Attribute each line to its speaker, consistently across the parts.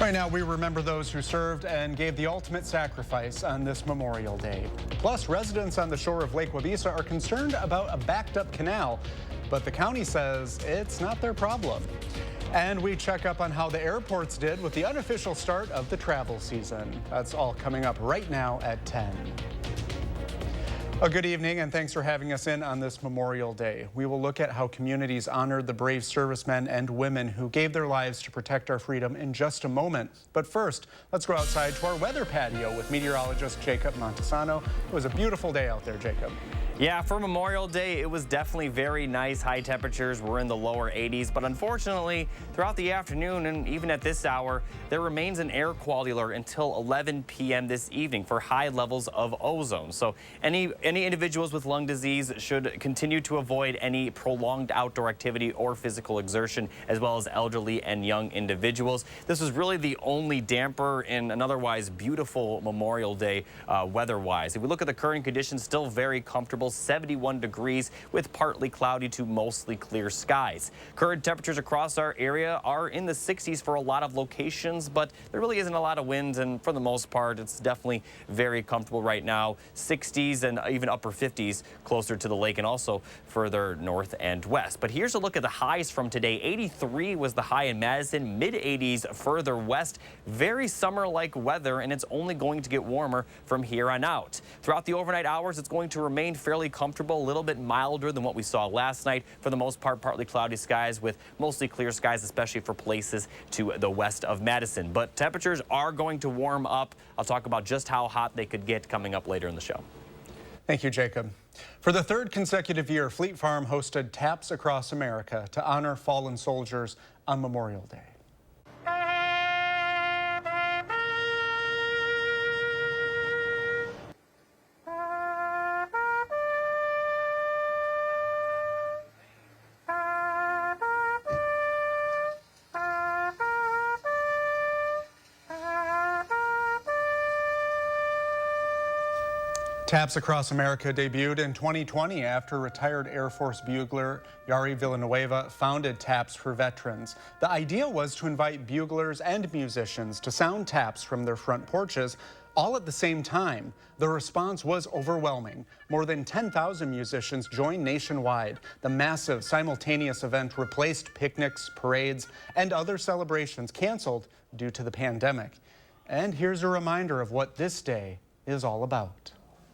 Speaker 1: Right now, we remember those who served and gave the ultimate sacrifice on this Memorial Day. Plus, residents on the shore of Lake Wabisa are concerned about a backed-up canal, but the county says it's not their problem. And we check up on how the airports did with the unofficial start of the travel season. That's all coming up right now at 10. A good evening, and thanks for having us in on this Memorial Day. We will look at how communities honored the brave servicemen and women who gave their lives to protect our freedom in just a moment. But first, let's go outside to our weather patio with meteorologist Jacob Montesano. It was a beautiful day out there, Jacob.
Speaker 2: Yeah, for Memorial Day, it was definitely very nice. High temperatures were in the lower 80s, but unfortunately, throughout the afternoon and even at this hour, there remains an air quality alert until 11 p.m. this evening for high levels of ozone. So any individuals with lung disease should continue to avoid any prolonged outdoor activity or physical exertion, as well as elderly and young individuals. This was really the only damper in an otherwise beautiful Memorial Day weather-wise. If we look at the current conditions, still very comfortable. 71 degrees with partly cloudy to mostly clear skies. Current temperatures across our area are in the 60s for a lot of locations, but there really isn't a lot of wind, and for the most part, it's definitely very comfortable right now. 60s and even upper 50s closer to the lake and also further north and west. But here's a look at the highs from today. 83 was the high in Madison, mid 80s further west. Very summer-like weather, and it's only going to get warmer from here on out. Throughout the overnight hours, it's going to remain fairly comfortable, a little bit milder than what we saw last night. For the most part, partly cloudy skies with mostly clear skies, especially for places to the west of Madison. But temperatures are going to warm up. I'll talk about just how hot they could get coming up later in the show.
Speaker 1: Thank you, Jacob. For the third consecutive year, Fleet Farm hosted Taps Across America to honor fallen soldiers on Memorial Day. Taps Across America debuted in 2020 after retired Air Force bugler Yari Villanueva founded Taps for Veterans. The idea was to invite buglers and musicians to sound taps from their front porches all at the same time. The response was overwhelming. More than 10,000 musicians joined nationwide. The massive simultaneous event replaced picnics, parades, and other celebrations canceled due to the pandemic. And here's a reminder of what this day is all about.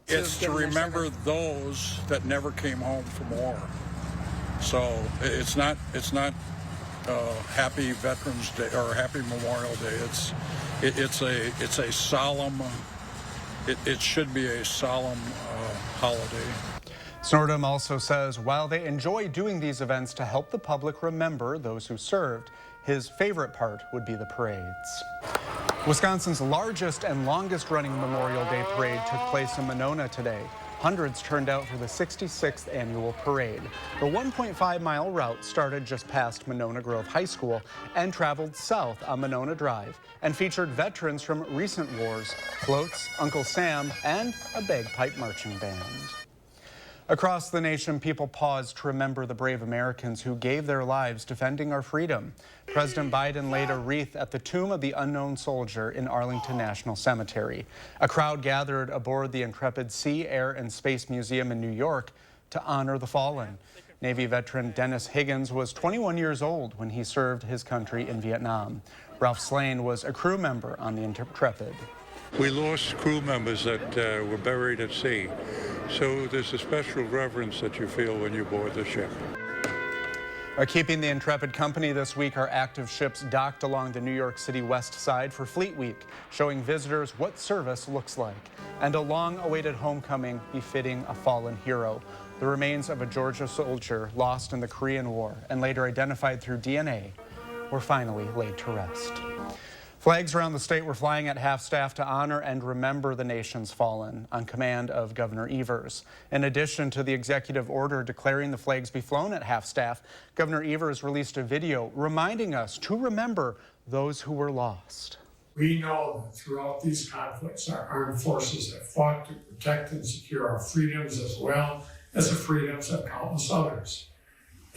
Speaker 3: It's to remember those that never came home from war. So it's not Happy Veterans Day or Happy Memorial Day. It's a solemn. It should be a solemn holiday.
Speaker 1: Snortum also says while they enjoy doing these events to help the public remember those who served, his favorite part would be the parades. Wisconsin's largest and longest running Memorial Day parade took place in Monona today. Hundreds turned out for the 66th annual parade. The 1.5-mile route started just past Monona Grove High School and traveled south on Monona Drive and featured veterans from recent wars, floats, Uncle Sam, and a bagpipe marching band. Across the nation, people paused to remember the brave Americans who gave their lives defending our freedom. President Biden laid a wreath at the tomb of the unknown soldier in Arlington National Cemetery. A crowd gathered aboard the Intrepid Sea, Air, and Space Museum in New York to honor the fallen. Navy veteran Dennis Higgins was 21 years old when he served his country in Vietnam. Ralph Slane was a crew member on the Intrepid.
Speaker 4: We lost crew members that were buried at sea, so there's a special reverence that you feel when you board the ship.
Speaker 1: Keeping the Intrepid company this week are active ships docked along the New York City West Side for Fleet Week, showing visitors what service looks like, and a long-awaited homecoming befitting a fallen hero. The remains of a Georgia soldier lost in the Korean War and later identified through DNA were finally laid to rest. Flags around the state were flying at half-staff to honor and remember the nation's fallen on command of Governor Evers. In addition to the executive order declaring the flags be flown at half-staff, Governor Evers released a video reminding us to remember those who were lost.
Speaker 5: We know that throughout these conflicts, our armed forces have fought to protect and secure our freedoms as well as the freedoms of countless others.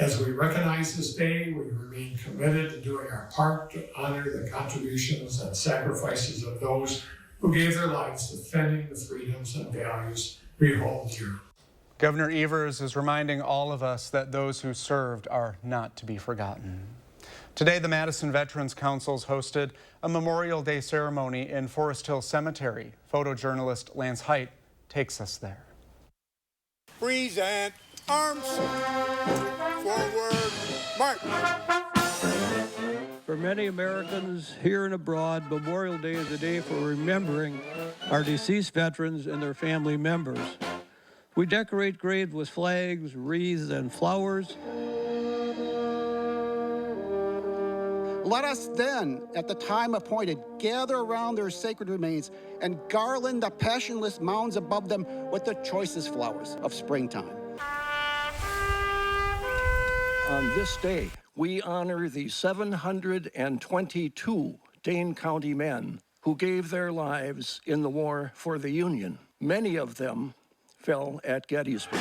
Speaker 5: As we recognize this day, we remain committed to doing our part to honor the contributions and sacrifices of those who gave their lives defending the freedoms and values we hold dear.
Speaker 1: Governor Evers is reminding all of us that those who served are not to be forgotten. Today, the Madison Veterans Councils hosted a Memorial Day ceremony in Forest Hill Cemetery. Photojournalist Lance Height takes us there.
Speaker 6: Present arms. Forward, march.
Speaker 7: For many Americans here and abroad, Memorial Day is a day for remembering our deceased veterans and their family members. We decorate graves with flags, wreaths, and flowers.
Speaker 8: Let us then, at the time appointed, gather around their sacred remains and garland the passionless mounds above them with the choicest flowers of springtime.
Speaker 7: On this day, we honor the 722 Dane County men who gave their lives in the war for the Union. Many of them fell at Gettysburg.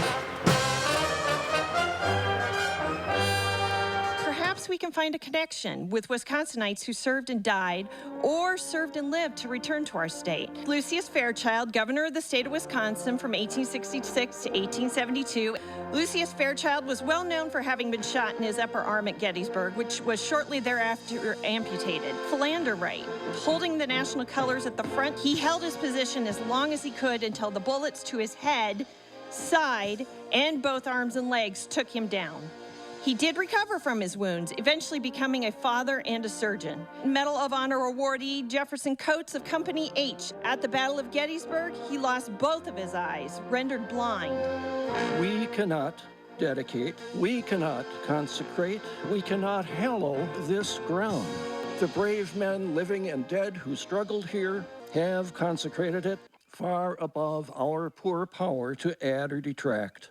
Speaker 9: Perhaps we can find a connection with Wisconsinites who served and died or served and lived to return to our state. Lucius Fairchild, governor of the state of Wisconsin from 1866 to 1872. Lucius Fairchild was well known for having been shot in his upper arm at Gettysburg, which was shortly thereafter amputated. Philander right, holding the national colors at the front, he held his position as long as he could until the bullets to his head, side, and both arms and legs took him down. He did recover from his wounds, eventually becoming a father and a surgeon. Medal of Honor awardee Jefferson Coates of Company H. At the Battle of Gettysburg, he lost both of his eyes, rendered blind.
Speaker 7: We cannot dedicate, we cannot consecrate, we cannot hallow this ground. The brave men living and dead who struggled here have consecrated it far above our poor power to add or detract.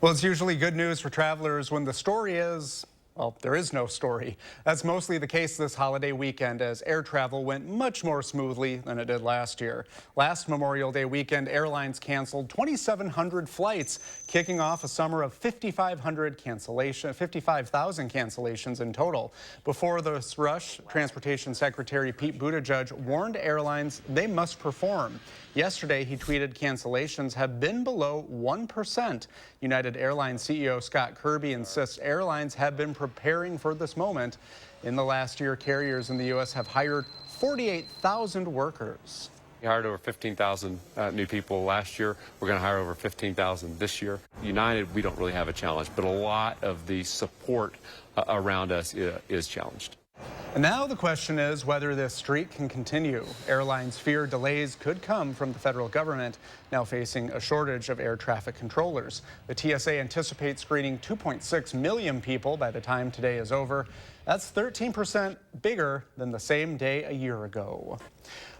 Speaker 1: Well, it's usually good news for travelers when the story is, well, there is no story. That's mostly the case this holiday weekend as air travel went much more smoothly than it did last year. Last Memorial Day weekend, airlines canceled 2,700 flights, kicking off a summer of 55,000 cancellations in total. Before this rush, Transportation Secretary Pete Buttigieg warned airlines they must perform. Yesterday, he tweeted cancellations have been below 1%. United Airlines CEO Scott Kirby insists airlines have been preparing for this moment. In the last year, carriers in the U.S. have hired 48,000 workers.
Speaker 10: We hired over 15,000 new people last year. We're going to hire over 15,000 this year. United, we don't really have a challenge, but a lot of the support around us is challenged.
Speaker 1: And now the question is whether this streak can continue. Airlines fear delays could come from the federal government, now facing a shortage of air traffic controllers. The TSA anticipates screening 2.6 million people by the time today is over. That's 13% bigger than the same day a year ago.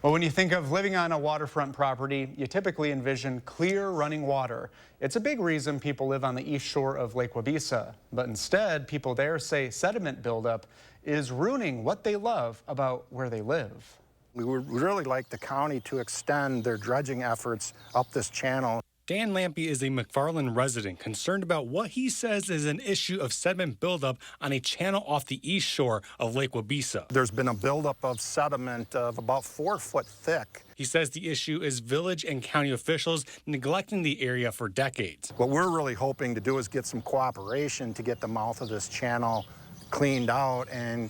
Speaker 1: Well, when you think of living on a waterfront property, you typically envision clear running water. It's a big reason people live on the east shore of Lake Wabisa. But instead, people there say sediment buildup is ruining what they love about where they live.
Speaker 11: We would really like the county to extend their dredging efforts up this channel.
Speaker 12: Dan Lampe is a McFarland resident concerned about what he says is an issue of sediment buildup on a channel off the east shore of Lake Wabisa.
Speaker 11: There's been a buildup of sediment of about 4 foot thick.
Speaker 12: He says the issue is village and county officials neglecting the area for decades.
Speaker 11: What we're really hoping to do is get some cooperation to get the mouth of this channel cleaned out and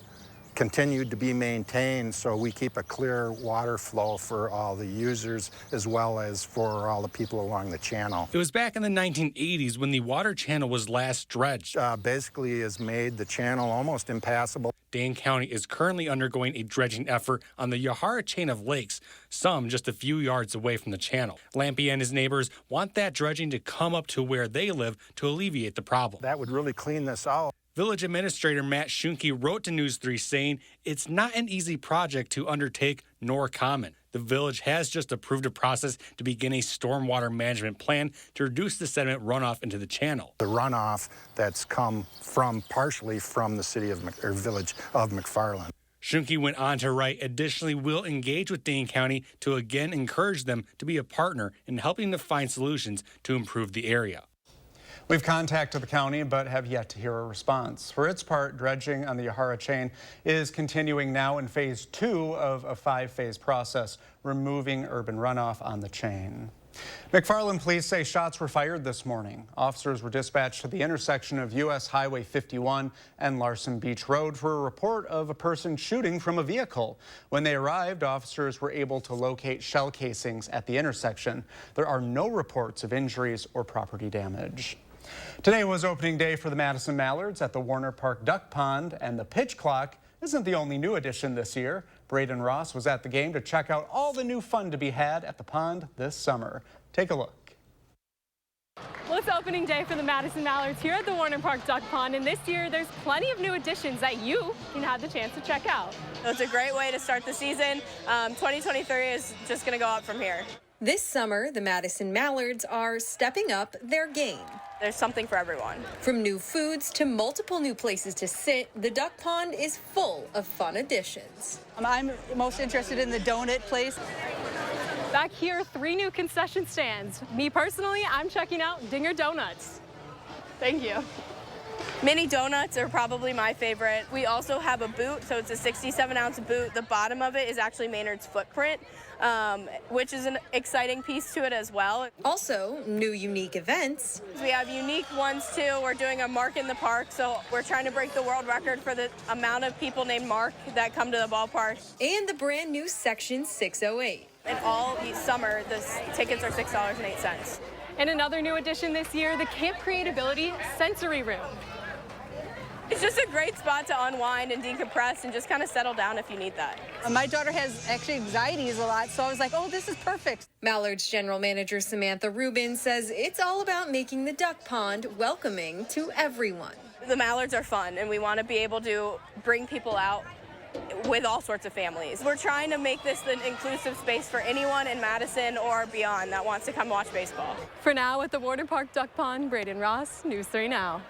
Speaker 11: continued to be maintained so we keep a clear water flow for all the users as well as for all the people along the channel.
Speaker 12: It was back in the 1980s when the water channel was last dredged.
Speaker 11: Basically has made the channel almost impassable.
Speaker 12: Dane County is currently undergoing a dredging effort on the Yahara chain of lakes, some just a few yards away from the channel. Lampe and his neighbors want that dredging to come up to where they live to alleviate the problem.
Speaker 11: That would really clean this out.
Speaker 12: Village Administrator Matt Schunke wrote to News 3 saying it's not an easy project to undertake nor common. The village has just approved a process to begin a stormwater management plan to reduce the sediment runoff into the channel.
Speaker 11: The runoff that's come from partially from the city of village of McFarland.
Speaker 12: Schunke went on to write, additionally, we'll engage with Dane County to again encourage them to be a partner in helping to find solutions to improve the area.
Speaker 1: We've contacted the county but have yet to hear a response. For its part, dredging on the Yahara chain is continuing now in phase 2 of a 5-phase process, removing urban runoff on the chain. McFarland police say shots were fired this morning. Officers were dispatched to the intersection of U.S. Highway 51 and Larson Beach Road for a report of a person shooting from a vehicle. When they arrived, officers were able to locate shell casings at the intersection. There are no reports of injuries or property damage. Today was opening day for the Madison Mallards at the Warner Park Duck Pond, and the pitch clock isn't the only new addition this year. Braden Ross was at the game to check out all the new fun to be had at the pond this summer. Take a look.
Speaker 6: Well, it's opening day for the Madison Mallards here at the Warner Park Duck Pond, and this year there's plenty of new additions that you can have the chance to check out.
Speaker 13: It's a great way to start the season. 2023 is just going to go up from here.
Speaker 14: This summer, the Madison Mallards are stepping up their game.
Speaker 13: There's something for everyone.
Speaker 14: From new foods to multiple new places to sit, the duck pond is full of fun additions.
Speaker 15: I'm most interested in the donut place.
Speaker 6: Back here, 3 new concession stands. Me personally, I'm checking out Dinger Donuts. Thank you.
Speaker 13: Mini donuts are probably my favorite. We also have a boot, so it's a 67-ounce boot. The bottom of it is actually Maynard's footprint, which is an exciting piece to it as well.
Speaker 14: Also, new unique events.
Speaker 13: We have unique ones too. We're doing a Mark in the Park, so we're trying to break the world record for the amount of people named Mark that come to the ballpark.
Speaker 14: And the brand new Section 608.
Speaker 13: And all summer, the tickets are $6.08.
Speaker 6: And another new addition this year, the Camp Creatability Sensory Room.
Speaker 13: It's just a great spot to unwind and decompress and just kind of settle down if you need that.
Speaker 15: My daughter has actually anxieties a lot, so I was like, oh, this is perfect.
Speaker 14: Mallard's General Manager Samantha Rubin says it's all about making the duck pond welcoming to everyone.
Speaker 13: The Mallards are fun, and we want to be able to bring people out with all sorts of families. We're trying to make this an inclusive space for anyone in Madison or beyond that wants to come watch baseball.
Speaker 6: For now, at the Warner Park Duck Pond, Braden Ross, News 3 Now.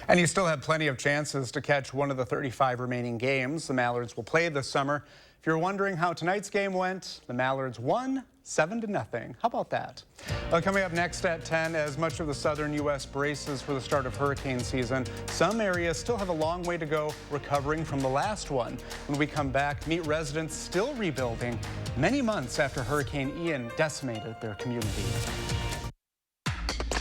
Speaker 1: And you still have plenty of chances to catch one of the 35 remaining games the Mallards will play this summer. If you're wondering how tonight's game went, the Mallards won 7-0. How about that? Coming up next at 10, as much of the southern U.S. braces for the start of hurricane season, some areas still have a long way to go recovering from the last one. When we come back, meet residents still rebuilding many months after Hurricane Ian decimated their community.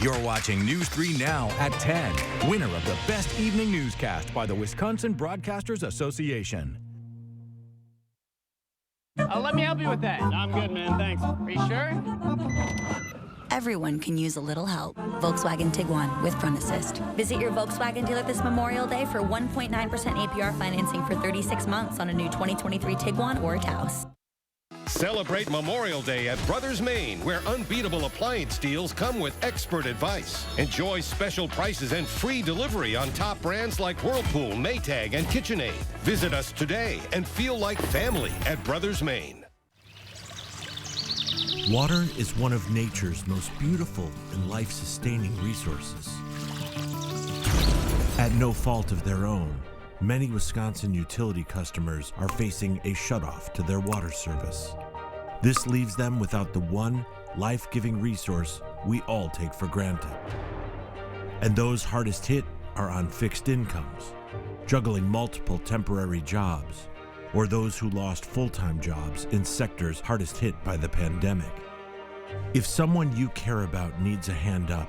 Speaker 16: You're watching News 3 Now at 10. Winner of the Best Evening Newscast by the Wisconsin Broadcasters Association.
Speaker 17: Let me help you with that. I'm good, man. Thanks. Are you sure?
Speaker 18: Everyone can use a little help. Volkswagen Tiguan with Front Assist. Visit your Volkswagen dealer this Memorial Day for 1.9% APR financing for 36 months on a new 2023 Tiguan or Taos.
Speaker 19: Celebrate Memorial Day at Brothers Maine, where unbeatable appliance deals come with expert advice. Enjoy special prices and free delivery on top brands like Whirlpool, Maytag, and KitchenAid. Visit us today and feel like family at Brothers Maine.
Speaker 20: Water is one of nature's most beautiful and life-sustaining resources. At no fault of their own, many Wisconsin utility customers are facing a shutoff to their water service. This leaves them without the one life-giving resource we all take for granted. And those hardest hit are on fixed incomes, juggling multiple temporary jobs, or those who lost full-time jobs in sectors hardest hit by the pandemic. If someone you care about needs a hand up,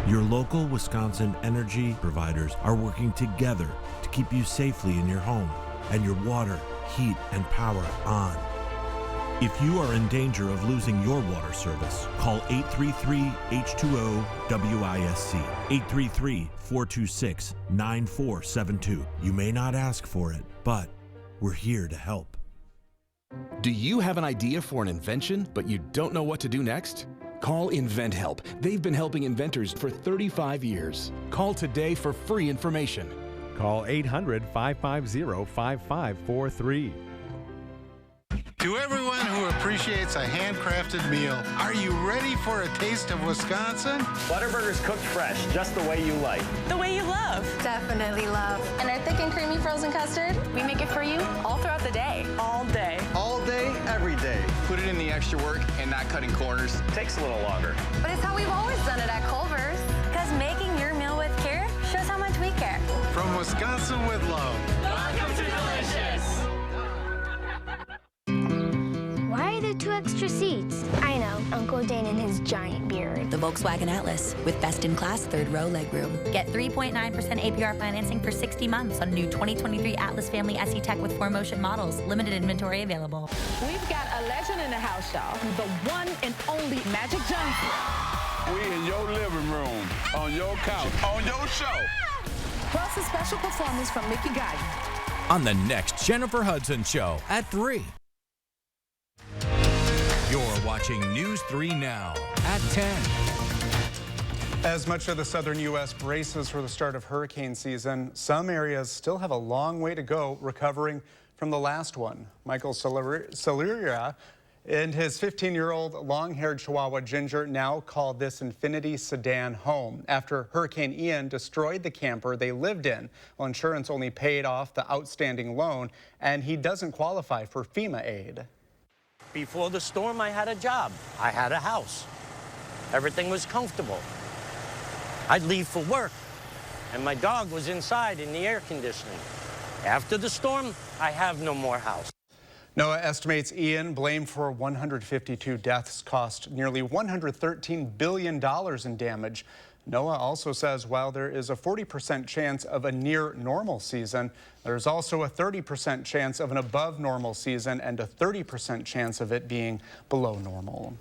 Speaker 20: your local Wisconsin energy providers are working together to keep you safely in your home and your water, heat, and power on. If you are in danger of losing your water service, call 833-H2O-WISC, 833-426-9472. You may not ask for it, but we're here to help.
Speaker 21: Do you have an idea for an invention, but you don't know what to do next? Call InventHelp. They've been helping inventors for 35 years. Call today for free information.
Speaker 22: Call 800-550-5543.
Speaker 23: To everyone who appreciates a handcrafted meal, are you ready for a taste of Wisconsin?
Speaker 24: Butterburger's cooked fresh, just the way you like.
Speaker 25: The way you love.
Speaker 26: Definitely love. And our thick and creamy frozen custard, we make it for you all throughout the day.
Speaker 25: All day.
Speaker 27: All day, every day. Put it in the extra work and not cutting corners.
Speaker 24: Takes a little longer.
Speaker 26: But it's how we've always done it at Culver's. care.
Speaker 23: From Wisconsin with love.
Speaker 26: Welcome to Delicious.
Speaker 2: Why are there 2 extra seats? I know, Uncle Dane and his giant beard.
Speaker 18: The Volkswagen Atlas with best-in-class third-row legroom. Get 3.9% APR financing for 60 months on new 2023 Atlas Family SE Tech with 4Motion models. Limited inventory available.
Speaker 3: We've got a legend in the house, y'all. The one and only Magic Johnson.
Speaker 4: We in your living room, on your couch, on your show.
Speaker 3: Plus a special performance from Mickey Guyton.
Speaker 16: On the next Jennifer Hudson Show at 3. You're watching News 3 Now at 10.
Speaker 1: As much of the southern U.S. braces for the start of hurricane season, some areas still have a long way to go recovering from the last one. Michael Celeria and his 15-year-old long-haired Chihuahua Ginger now call this Infiniti sedan home after Hurricane Ian destroyed the camper they lived in. Well, insurance only paid off the outstanding loan, and he doesn't qualify for FEMA aid.
Speaker 5: Before the storm, I had a job. I had a house. Everything was comfortable. I'd leave for work, and my dog was inside in the air conditioning. After the storm, I have no more house.
Speaker 1: NOAA estimates Ian, blamed for 152 deaths, cost nearly $113 billion in damage. NOAA also says while there is a 40% chance of a near normal season, there's also a 30% chance of an above normal season and a 30% chance of it being below normal.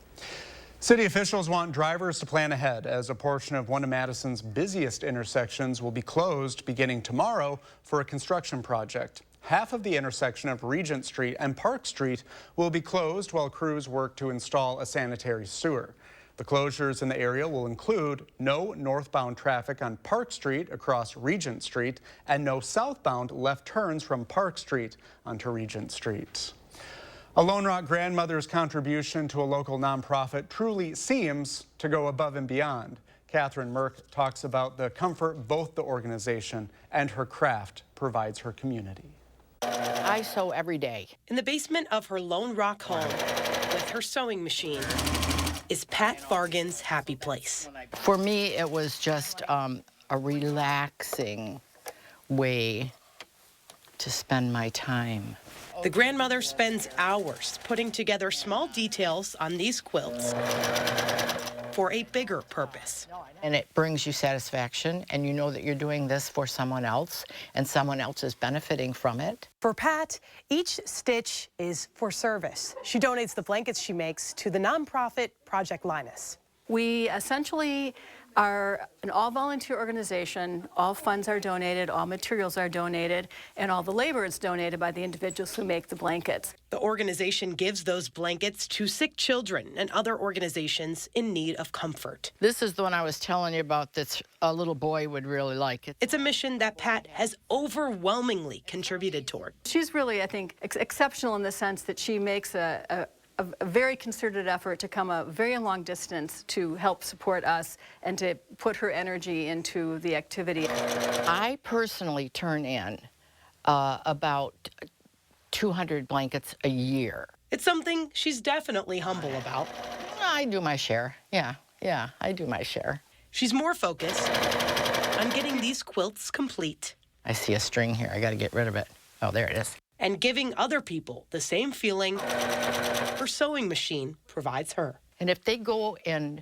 Speaker 1: City officials want drivers to plan ahead as a portion of one of Madison's busiest intersections will be closed beginning tomorrow for a construction project. Half of the intersection of Regent Street and Park Street will be closed while crews work to install a sanitary sewer. The closures in the area will include no northbound traffic on Park Street across Regent Street and no southbound left turns from Park Street onto Regent Street. A Lone Rock grandmother's contribution to a local nonprofit truly seems to go above and beyond. Catherine Merck talks about the comfort both the organization and her craft provides her community.
Speaker 22: I sew every day.
Speaker 25: In the basement of her Lone Rock home, with her sewing machine, is Pat Fargan's happy place.
Speaker 22: For me, it was just a relaxing way to spend my time.
Speaker 25: The grandmother spends hours putting together small details on these quilts for a bigger purpose.
Speaker 22: And it brings you satisfaction, and you know that you're doing this for someone else, and someone else is benefiting from it.
Speaker 25: For Pat, each stitch is for service. She donates the blankets she makes to the nonprofit Project Linus.
Speaker 27: We essentially are an all-volunteer organization. All funds are donated, all materials are donated, and all the labor is donated by the individuals who make the blankets.
Speaker 25: The organization gives those blankets to sick children and other organizations in need of comfort.
Speaker 22: This is the one I was telling you about that a little boy would really like it.
Speaker 25: It's a mission that Pat has overwhelmingly contributed toward.
Speaker 27: She's really, I think, exceptional in the sense that she makes a very concerted effort to come a very long distance to help support us and to put her energy into the activity.
Speaker 22: I personally turn in about 200 blankets a year.
Speaker 25: It's something she's definitely humble about.
Speaker 22: I do my share. Yeah, I do my share.
Speaker 25: She's more focused on getting these quilts complete.
Speaker 22: I see a string here. I got to get rid of it. Oh, there it is.
Speaker 25: And giving other people the same feeling her sewing machine provides her.
Speaker 22: And if they go and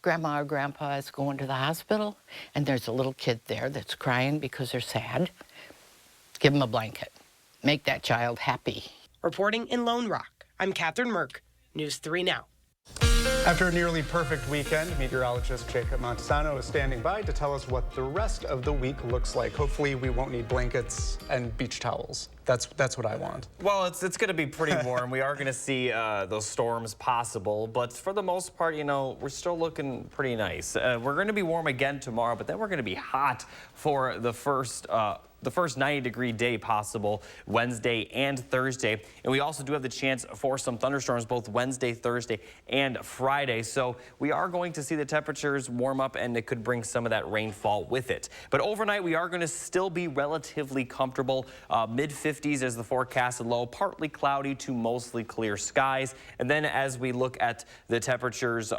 Speaker 22: Grandma or Grandpa is going to the hospital and there's a little kid there that's crying because they're sad, give them a blanket. Make that child happy.
Speaker 25: Reporting in Lone Rock, I'm Catherine Merck, News 3 Now.
Speaker 1: After a nearly perfect weekend, meteorologist Jacob Montesano is standing by to tell us what the rest of the week looks like. Hopefully we won't need blankets and beach towels. That's what I want.
Speaker 28: Well, it's going to be pretty warm. We are going to see those storms possible, but for the most part, you know, we're still looking pretty nice. We're going to be warm again tomorrow, but then we're going to be hot for the first 90-degree day possible Wednesday and Thursday. And we also do have the chance for some thunderstorms both Wednesday, Thursday, and Friday. So we are going to see the temperatures warm up, and it could bring some of that rainfall with it. But overnight, we are going to still be relatively comfortable. Mid-50s as the forecasted low, partly cloudy to mostly clear skies. And then as we look at the temperatures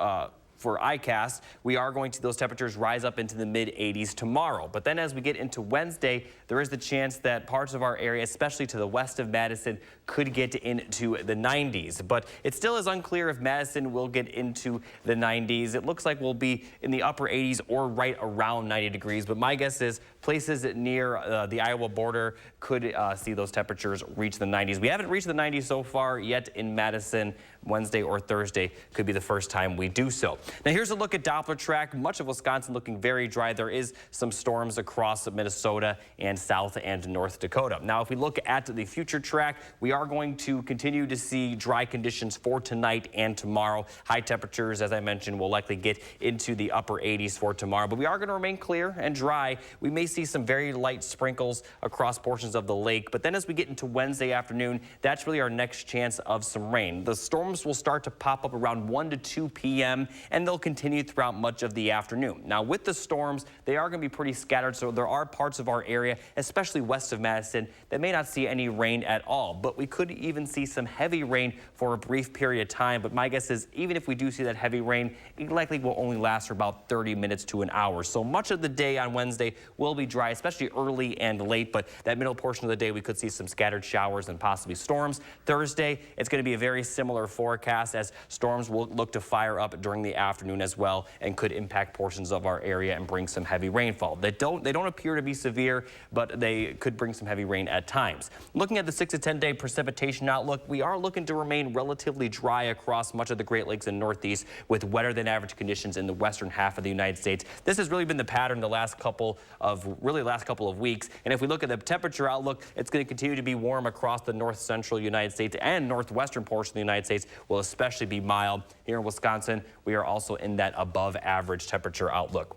Speaker 28: for ICAST, we are going to those temperatures rise up into the mid-80s tomorrow. But then as we get into Wednesday, there is the chance that parts of our area, especially to the west of Madison, could get into the 90s. But it still is unclear if Madison will get into the 90s. It looks like we'll be in the upper 80s or right around 90 degrees. But my guess is places near the Iowa border could see those temperatures reach the 90s. We haven't reached the 90s so far yet in Madison. Wednesday or Thursday could be the first time we do so. Now here's a look at Doppler track. Much of Wisconsin looking very dry. There is some storms across Minnesota and South and North Dakota. Now if we look at the future track, we are going to continue to see dry conditions for tonight and tomorrow. High temperatures, as I mentioned, will likely get into the upper 80s for tomorrow, but we are going to remain clear and dry. We may see some very light sprinkles across portions of the lake, but then as we get into Wednesday afternoon, that's really our next chance of some rain. The storms will start to pop up around 1 to 2 p.m. and they'll continue throughout much of the afternoon. Now with the storms, they are going to be pretty scattered, so there are parts of our area, especially west of Madison, that may not see any rain at all, but we could even see some heavy rain for a brief period of time. But my guess is even if we do see that heavy rain, it likely will only last for about 30 minutes to an hour. So much of the day on Wednesday will be dry, especially early and late, but that middle portion of the day we could see some scattered showers and possibly storms. Thursday, it's going to be a very similar forecast as storms will look to fire up during the afternoon as well and could impact portions of our area and bring some heavy rainfall. They don't appear to be severe, but they could bring some heavy rain at times. Looking at the 6 to 10 day precipitation outlook, we are looking to remain relatively dry across much of the Great Lakes and Northeast with wetter than average conditions in the western half of the United States. This has really been the pattern the last couple of weeks. And if we look at the temperature outlook, it's going to continue to be warm across the north central United States, and northwestern portion of the United States will especially be mild. Here in Wisconsin, we are also in that above average temperature outlook.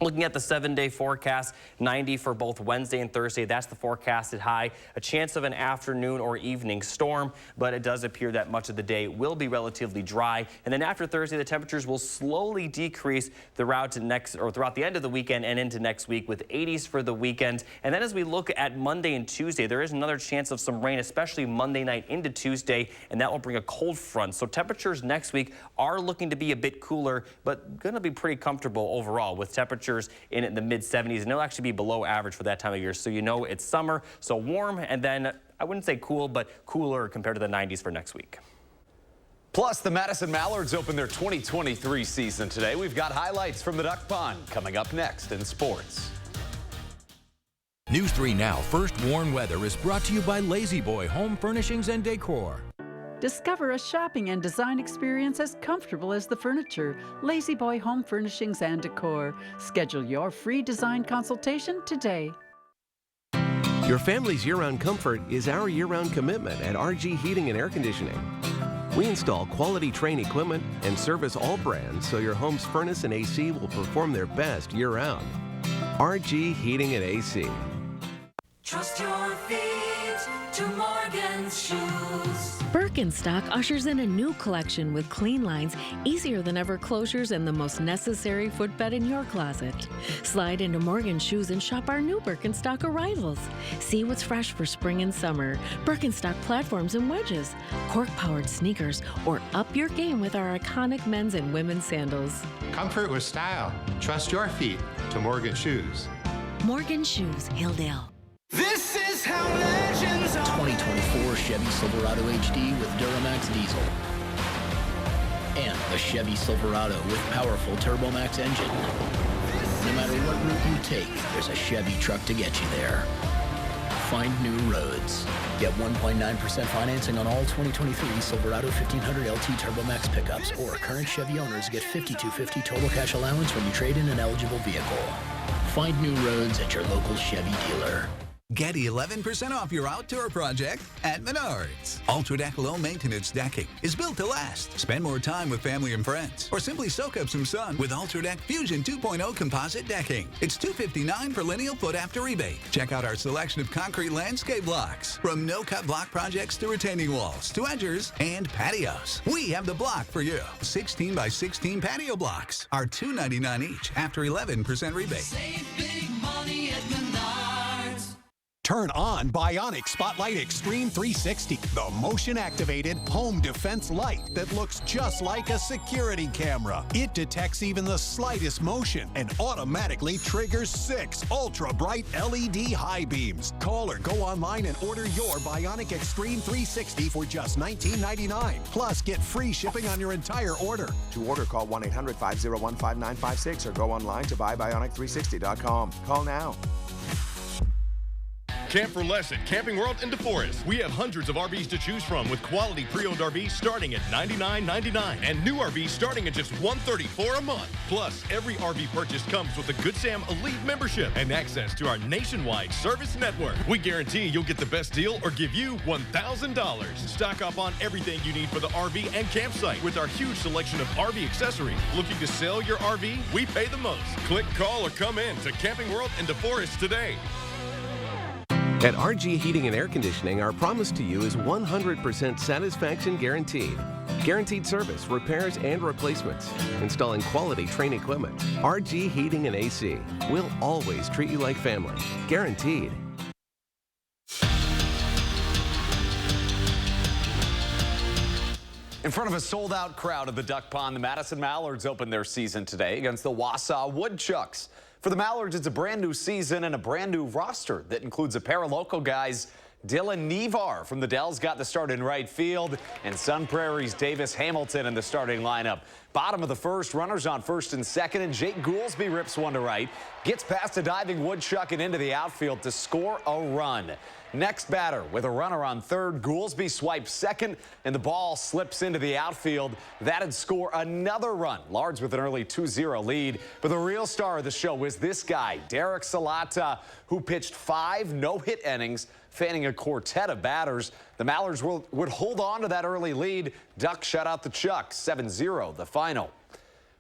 Speaker 28: Looking at the 7-day forecast, 90 for both Wednesday and Thursday. That's the forecasted high. A chance of an afternoon or evening storm, but it does appear that much of the day will be relatively dry. And then after Thursday, the temperatures will slowly decrease throughout the end of the weekend and into next week, with 80s for the weekend. And then as we look at Monday and Tuesday, there is another chance of some rain, especially Monday night into Tuesday, and that will bring a cold front. So temperatures next week are looking to be a bit cooler, but going to be pretty comfortable overall, with temperatures in the mid-70s, and it'll actually be below average for that time of year. So you know it's summer, so warm, and then I wouldn't say cool, but cooler compared to the 90s for next week.
Speaker 7: Plus, the Madison Mallards open their 2023 season today. We've got highlights from the Duck Pond coming up next in sports.
Speaker 16: News 3 Now First Warn Weather is brought to you by Lazy Boy Home Furnishings and Decor.
Speaker 8: Discover a shopping and design experience as comfortable as the furniture. Lazy Boy Home Furnishings and Decor. Schedule your free design consultation today.
Speaker 9: Your family's year-round comfort is our year-round commitment at RG Heating and Air Conditioning. We install quality Trane equipment and service all brands so your home's furnace and AC will perform their best year-round. RG Heating and AC.
Speaker 10: Trust your feet to Morgan's Shoes.
Speaker 11: Birkenstock ushers in a new collection with clean lines, easier than ever closures, and the most necessary footbed in your closet. Slide into Morgan's Shoes and shop our new Birkenstock arrivals. See what's fresh for spring and summer. Birkenstock platforms and wedges, cork-powered sneakers, or up your game with our iconic men's and women's sandals.
Speaker 23: Comfort with style. Trust your feet to Morgan Shoes.
Speaker 11: Morgan Shoes, Hilldale.
Speaker 10: This is how legends are.
Speaker 12: 2024 Chevy Silverado HD with Duramax diesel. And the Chevy Silverado with powerful TurboMax engine. No matter what route you take, there's a Chevy truck to get you there. Find new roads. Get 1.9% financing on all 2023 Silverado 1500 LT TurboMax pickups, or current Chevy owners get $5,250 total cash allowance when you trade in an eligible vehicle. Find new roads at your local Chevy dealer.
Speaker 14: Get 11% off your outdoor project at Menards. UltraDeck Low Maintenance Decking is built to last. Spend more time with family and friends, or simply soak up some sun with UltraDeck Fusion 2.0 Composite Decking. It's $259 per lineal foot after rebate. Check out our selection of concrete landscape blocks, from no-cut block projects to retaining walls to edgers and patios. We have the block for you. 16 by 16 patio blocks are $299 each after 11% rebate.
Speaker 10: Save big money at Menards.
Speaker 6: Turn on Bionic Spotlight Extreme 360, the motion-activated home defense light that looks just like a security camera. It detects even the slightest motion and automatically triggers 6 ultra-bright LED high beams. Call or go online and order your Bionic Extreme 360 for just $19.99. Plus, get free shipping on your entire order.
Speaker 13: To order, call 1-800-501-5956 or go online to buybionic360.com. Call now.
Speaker 15: Camp for less at Camping World in DeForest. We have hundreds of RVs to choose from with quality pre-owned RVs starting at $99.99 and new RVs starting at just $134 a month. Plus, every RV purchase comes with a Good Sam Elite membership and access to our nationwide service network. We guarantee you'll get the best deal or give you $1,000. Stock up on everything you need for the RV and campsite with our huge selection of RV accessories. Looking to sell your RV? We pay the most. Click, call, or come in to Camping World in DeForest today.
Speaker 9: At RG Heating and Air Conditioning, our promise to you is 100% satisfaction guaranteed. Guaranteed service, repairs, and replacements. Installing quality Trane equipment. RG Heating and AC. We'll always treat you like family. Guaranteed.
Speaker 7: In front of a sold-out crowd at the Duck Pond, the Madison Mallards opened their season today against the Wausau Woodchucks. For the Mallards, it's a brand new season and a brand new roster that includes a pair of local guys. Dylan Nevar from the Dells got the start in right field, and Sun Prairie's Davis Hamilton in the starting lineup. Bottom of the first, runners on first and second, and Jake Goolsby rips one to right, gets past a diving Woodchuck and into the outfield to score a run. Next batter with a runner on third, Goolsby swipes second, and the ball slips into the outfield. That'd score another run. Lards with an early 2-0 lead. But the real star of the show was this guy, Derek Salata, who pitched 5 no-hit innings, fanning a quartet of batters. The Mallards would hold on to that early lead. Duck shut out the Chucks, 7-0 the final.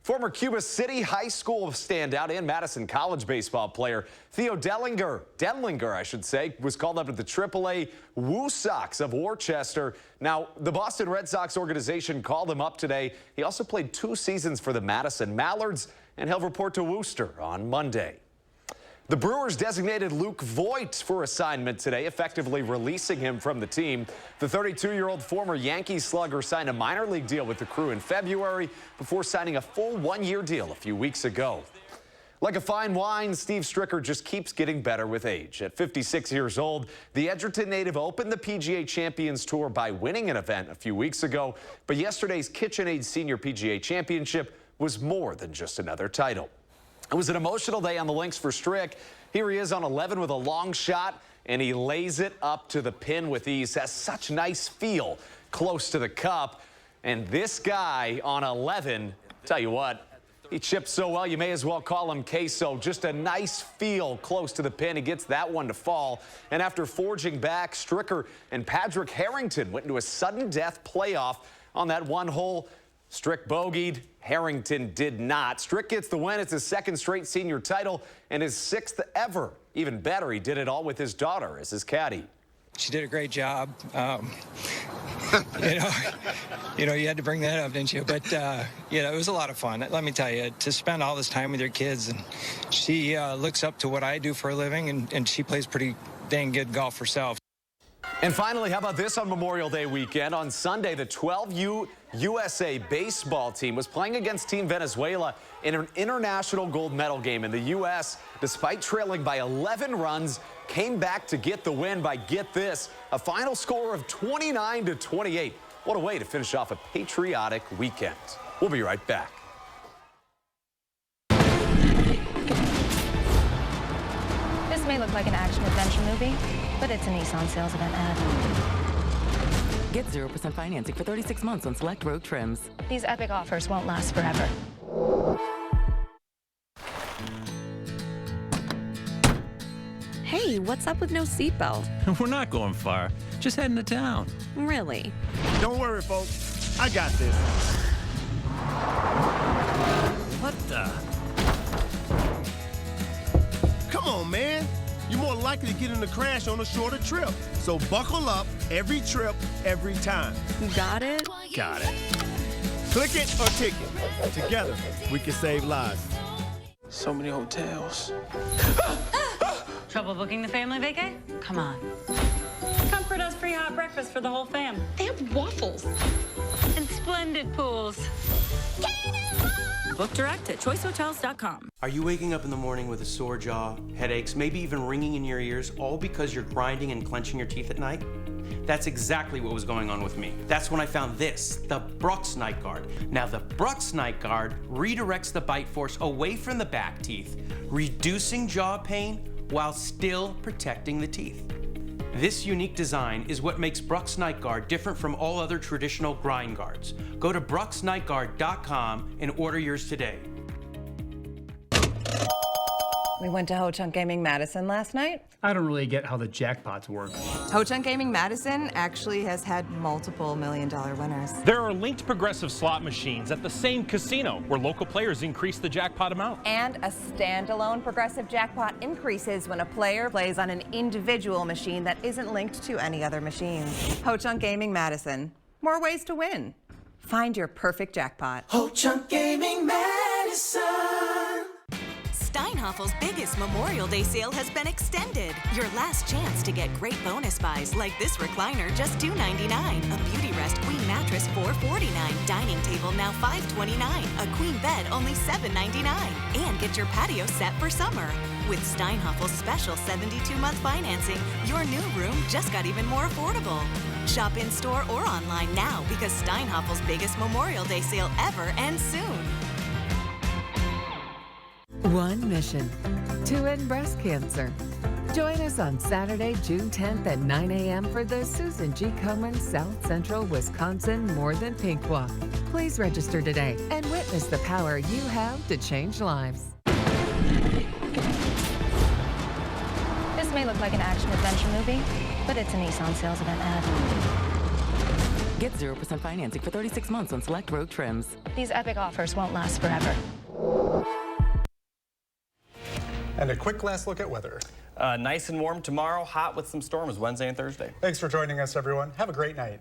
Speaker 7: Former Cuba City High School standout and Madison College baseball player Theo Denlinger, I should say, was called up to the AAA Woo Sox of Worcester. Now, the Boston Red Sox organization called him up today. He also played 2 seasons for the Madison Mallards, and he'll report to Worcester on Monday. The Brewers designated Luke Voigt for assignment today, effectively releasing him from the team. The 32-year-old former Yankees slugger signed a minor league deal with the Crew in February before signing a full 1-year deal a few weeks ago. Like a fine wine, Steve Stricker just keeps getting better with age. At 56 years old, the Edgerton native opened the PGA Champions Tour by winning an event a few weeks ago, but yesterday's KitchenAid Senior PGA Championship was more than just another title. It was an emotional day on the links for Strick. Here he is on 11 with a long shot, and he lays it up to the pin with ease. Has such nice feel close to the cup. And this guy on 11, tell you what, he chips so well you may as well call him queso. Just a nice feel close to the pin. He gets that one to fall. And after forging back, Stricker and Patrick Harrington went into a sudden death playoff on that one hole. Strick bogeyed, Harrington did not. Strick gets the win. It's his 2nd straight senior title and his 6th ever. Even better, he did it all with his daughter as his caddy.
Speaker 17: She did a great job. You had to bring that up, didn't you? But, it was a lot of fun. Let me tell you, to spend all this time with your kids, and she looks up to what I do for a living, and she plays pretty dang good golf herself.
Speaker 7: And finally, how about this on Memorial Day weekend? On Sunday, the 12U USA baseball team was playing against Team Venezuela in an international gold medal game. And the U.S., despite trailing by 11 runs, came back to get the win by, get this, a final score of 29-28. What a way to finish off a patriotic weekend. We'll be right back.
Speaker 19: This may look like an action-adventure movie, but it's a Nissan sales event ad.
Speaker 20: Get 0% financing for 36 months on select Rogue trims.
Speaker 19: These epic offers won't last forever.
Speaker 11: Hey, what's up with no seatbelt?
Speaker 21: We're not going far. Just heading to town.
Speaker 11: Really?
Speaker 24: Don't worry, folks. I got this.
Speaker 21: What the?
Speaker 24: Come on, man. You're more likely to get in a crash on a shorter trip. So buckle up every trip, every time.
Speaker 11: Got it?
Speaker 21: Got it.
Speaker 24: Click it or ticket. Together, we can save lives.
Speaker 29: So many hotels.
Speaker 2: Trouble booking the family vacay? Come on. Comfort has free hot breakfast for the whole fam. They have waffles. And splendid pools.
Speaker 20: Book direct at choicehotels.com.
Speaker 3: Are you waking up in the morning with a sore jaw, headaches, maybe even ringing in your ears, all because you're grinding and clenching your teeth at night? That's exactly what was going on with me. That's when I found this, the Brux Night Guard. Now the Brux Night Guard redirects the bite force away from the back teeth, reducing jaw pain while still protecting the teeth. This unique design is what makes Brux Night Guard different from all other traditional grind guards. Go to bruxnightguard.com and order yours today.
Speaker 4: We went to Ho Chunk Gaming Madison last night.
Speaker 5: I don't really get how the jackpots work.
Speaker 4: Ho Chunk Gaming Madison actually has had multiple million-dollar winners.
Speaker 18: There are linked progressive slot machines at the same casino where local players increase the jackpot amount.
Speaker 4: And a standalone progressive jackpot increases when a player plays on an individual machine that isn't linked to any other machines. Ho Chunk Gaming Madison. More ways to win. Find your perfect jackpot.
Speaker 10: Ho Chunk Gaming Madison.
Speaker 22: Steinhaffel's biggest Memorial Day sale has been extended. Your last chance to get great bonus buys like this recliner, just $2.99. A Beauty Rest Queen mattress, $4.49. Dining table, now $5.29. A queen bed, only $7.99. And get your patio set for summer. With Steinhaffel's special 72-month financing, your new room just got even more affordable. Shop in-store or online now because Steinhaffel's biggest Memorial Day sale ever ends soon.
Speaker 26: One mission, to end breast cancer. Join us on Saturday, June 10th at 9 a.m. for the Susan G. Komen South Central Wisconsin More Than Pink Walk. Please register today and witness the power you have to change lives.
Speaker 19: This may look like an action-adventure movie, but it's a Nissan sales event ad.
Speaker 20: Get 0% financing for 36 months on select Rogue trims.
Speaker 19: These epic offers won't last forever.
Speaker 1: And a quick last look at weather.
Speaker 28: Nice and warm tomorrow, hot with some storms Wednesday and Thursday.
Speaker 1: Thanks for joining us, everyone. Have a great night.